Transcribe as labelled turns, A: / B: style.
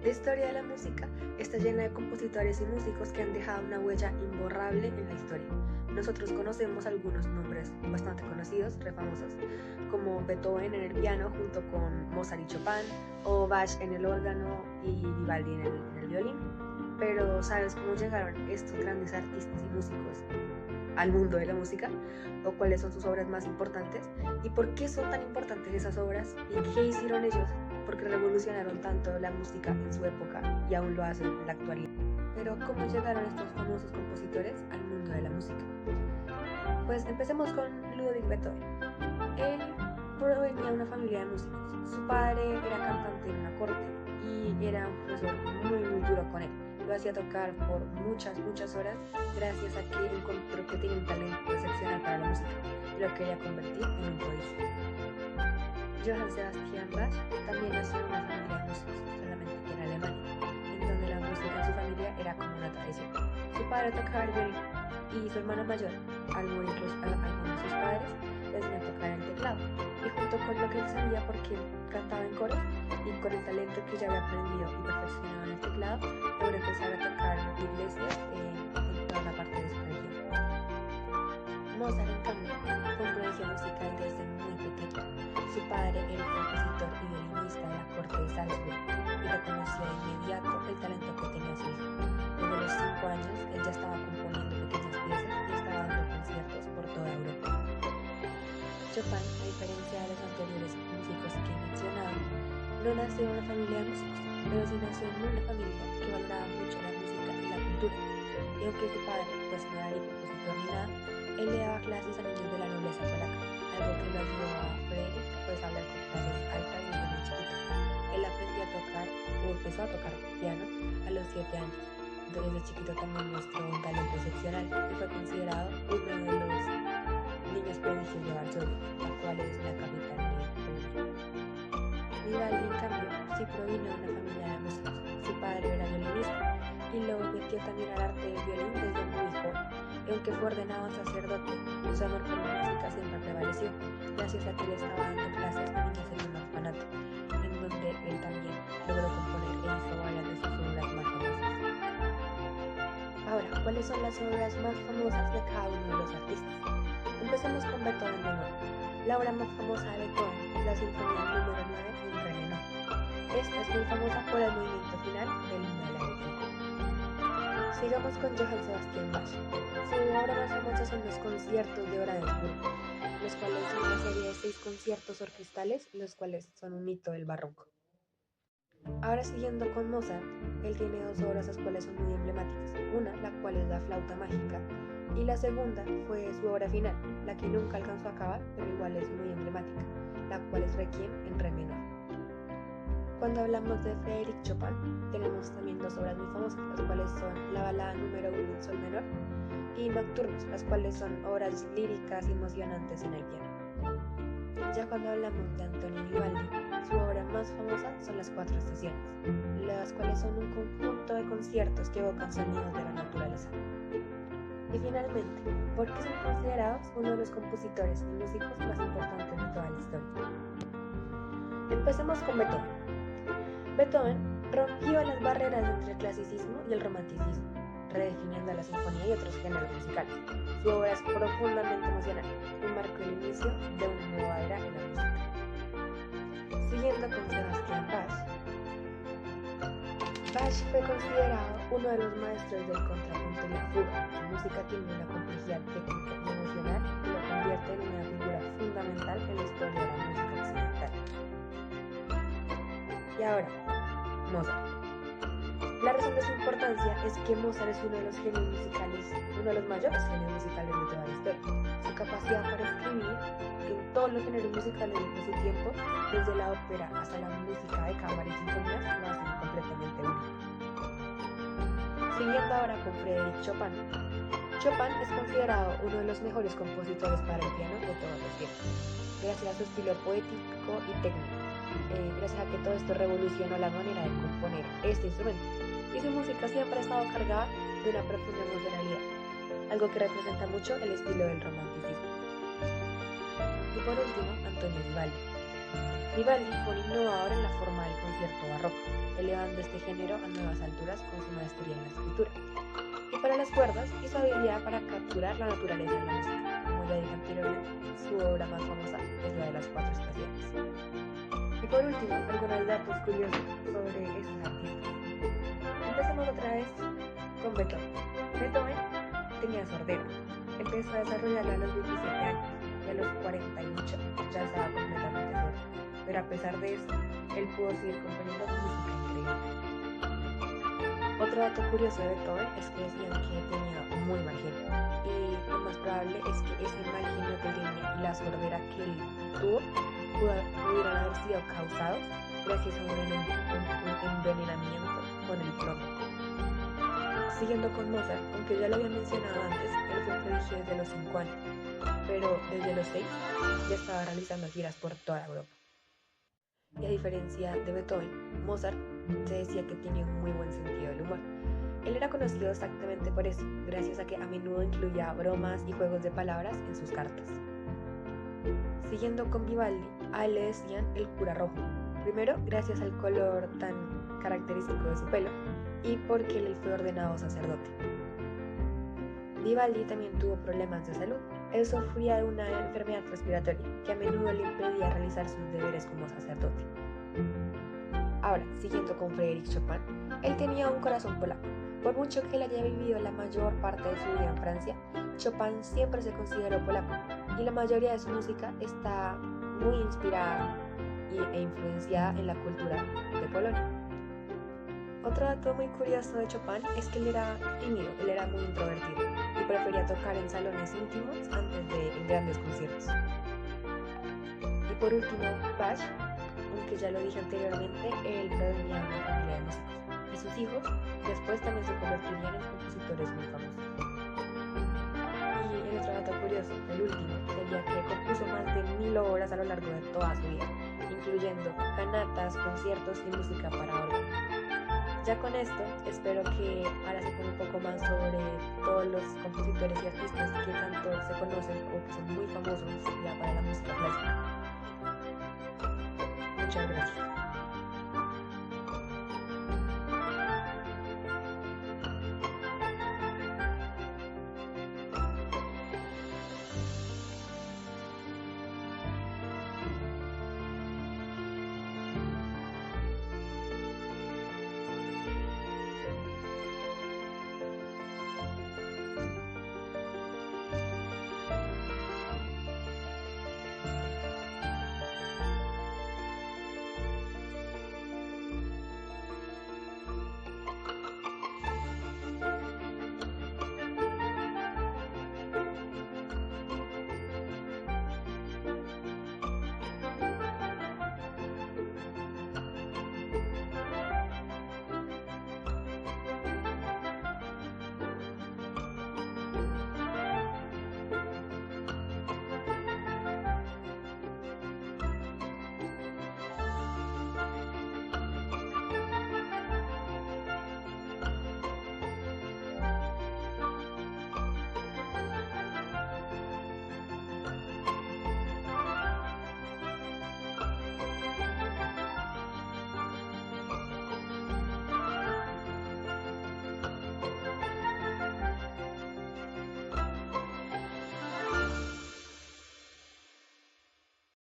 A: La historia de la música está llena de compositores y músicos que han dejado una huella imborrable en la historia. Nosotros conocemos algunos nombres bastante conocidos, re famosos, como Beethoven en el piano junto con Mozart y Chopin, o Bach en el órgano y Vivaldi en el violín. Pero ¿sabes cómo llegaron estos grandes artistas y músicos al mundo de la música? ¿O cuáles son sus obras más importantes? ¿Y por qué son tan importantes esas obras? ¿Y qué hicieron ellos? Porque revolucionaron tanto la música en su época y aún lo hacen en la actualidad. Pero ¿cómo llegaron estos famosos compositores al mundo de la música? Pues empecemos con Ludwig Beethoven. Él provenía de una familia de músicos. Su padre era cantante en una corte y era un profesor muy duro con él. Lo hacía tocar por muchas horas gracias a que encontró que tenía un talento excepcional para la música y lo quería convertir en un prodigio. Johann Sebastian Bach también nació en una familia de músicos, solamente que en Alemania, en donde la música en su familia era como una tradición. Su padre tocaba el violín y su hermano mayor, al morir sus padres, le enseñó a tocar el teclado. Y junto con lo que él sabía, porque cantaba en coros y con el talento que ya había aprendido y perfeccionado en el teclado, logró empezar a tocar en iglesias en toda la parte de su región. Mozart, en cambio, fue un prodigio musical desde muy pequeño. Su padre era un compositor y violinista de la corte de Salzburg y reconoció de inmediato el talento que tenía su hijo. Desde los 5 años, él ya estaba componiendo pequeñas piezas y estaba dando conciertos por toda Europa. Chopin, a diferencia de los anteriores músicos que he mencionado, no nació en una familia de músicos, pero sí nació en una familia que valoraba mucho la música y la cultura. Y aunque su padre pues no era ni compositor ni nada, él le daba clases a niños de la nobleza polaca, algo que lo ayudó a Frédéric pues a hablar con clases altas desde muy chiquito. Él aprendió a tocar o empezó a tocar piano a los 7 años. Desde chiquito también mostró un talento excepcional y fue considerado uno de los niños prodigios de Varsovia, la cual es la capital de Polonia. Vivaldi, en cambio, sí provino de una familia de músicos. Su padre era violinista y lo metió también al arte del violín desde muy joven. Y aunque fue ordenado sacerdote, su amor por la música siempre prevaleció, gracias a que le estaba dando clases a niños en un orfanato, en donde él también logró componer e hizo varias de sus obras más famosas. Ahora, ¿cuáles son las obras más famosas de cada uno de los artistas? Empecemos con Beethoven de nuevo. La obra más famosa de Beethoven es la Sinfonía número 9 en re menor. Esta es muy famosa por el movimiento final del himno de la alegría. Sigamos con Johann Sebastian Bach. Su obra más famosa son los conciertos de Oranienburg, los cuales son una serie de 6 conciertos orquestales, los cuales son un hito del barroco. Ahora siguiendo con Mozart, él tiene 2 obras las cuales son muy emblemáticas. Una, la cual es la flauta mágica, y la segunda fue su obra final, la que nunca alcanzó a acabar, pero igual es muy emblemática, la cual es Requiem en re menor. Cuando hablamos de Frédéric Chopin, tenemos también 2 obras muy famosas, las cuales son la balada número 1 en sol menor y Nocturnos, las cuales son obras líricas emocionantes en el piano. Ya cuando hablamos de Antonio Vivaldi, su obra más famosa son las 4 estaciones, las cuales son un conjunto de conciertos que evocan sonidos de la naturaleza. Y finalmente, ¿por qué son considerados uno de los compositores y músicos más importantes de toda la historia? Empecemos con Beethoven. Beethoven rompió las barreras entre el clasicismo y el romanticismo, redefiniendo la sinfonía y otros géneros musicales. Su obra es profundamente emocional y marcó el inicio de una nueva era en la música. Siguiendo con Sebastian Bach. Bach fue considerado uno de los maestros del contrapunto y la fuga. Su música tiene una complejidad técnica y emocional y lo convierte en una figura fundamental en la historia de la música occidental. Y ahora, Mozart. La razón de su importancia es que Mozart es uno de los genios musicales, uno de los mayores genios musicales de toda la historia. Su capacidad para escribir en todos los géneros musicales de su tiempo, desde la ópera hasta la música de cámara y sinfonías, lo hacen completamente único. Siguiendo ahora con Frédéric Chopin. Chopin es considerado uno de los mejores compositores para el piano de todos los tiempos, gracias a su estilo poético y técnico. Gracias a que todo esto revolucionó la manera de componer este instrumento, y su música siempre ha estado cargada de una profunda emocionalidad, algo que representa mucho el estilo del romanticismo. Y por último, Antonio Vivaldi. Vivaldi fue un innovador en la forma del concierto barroco, elevando este género a nuevas alturas con su maestría en la escritura. Y para las cuerdas y su habilidad para capturar la naturaleza en la música. Como ya dije anteriormente, su obra más famosa es la de las cuatro estaciones. Y por último, algunos datos curiosos sobre estos artistas. Empecemos otra vez con Beethoven. Beethoven tenía sordera. Empezó a desarrollarla a los 27 años y a los 48 ya estaba completamente sordo. Pero a pesar de eso, él pudo seguir componiendo música increíble. Otro dato curioso de Beethoven es que decían que tenía un muy mal genio. Y lo más probable es que ese mal genio que tenía y la sordera que él tuvo pudieran haber sido causados gracias a un envenenamiento con el plomo. Siguiendo con Mozart, aunque ya lo había mencionado antes, él fue prodigio desde los 5 años, pero desde los 6 ya estaba realizando giras por toda Europa. Y a diferencia de Beethoven, Mozart se decía que tenía un muy buen sentido del humor. Él era conocido exactamente por eso, gracias a que a menudo incluía bromas y juegos de palabras en sus cartas. Siguiendo con Vivaldi, a él le decían el cura rojo, primero gracias al color tan característico de su pelo y porque él fue ordenado sacerdote. Vivaldi también tuvo problemas de salud. Él sufría de una enfermedad respiratoria que a menudo le impedía realizar sus deberes como sacerdote. Ahora, siguiendo con Frédéric Chopin, él tenía un corazón polaco. Por mucho que él haya vivido la mayor parte de su vida en Francia, Chopin siempre se consideró polaco y la mayoría de su música está muy inspirada e influenciada en la cultura de Polonia. Otro dato muy curioso de Chopin es que él era tímido, él era muy introvertido y prefería tocar en salones íntimos antes de en grandes conciertos. Y por último, Bach, aunque ya lo dije anteriormente, él provenía de una familia de músicos y sus hijos después también se convertirían en compositores muy famosos. Y el otro dato curioso, el último, sería que compuso más de 1000 obras a lo largo de toda su vida, incluyendo canatas, conciertos y música para órgano. Ya con esto, espero que ahora sepan un poco más sobre todos los compositores y artistas que tanto se conocen o que son muy famosos ya para la música clásica. Muchas gracias.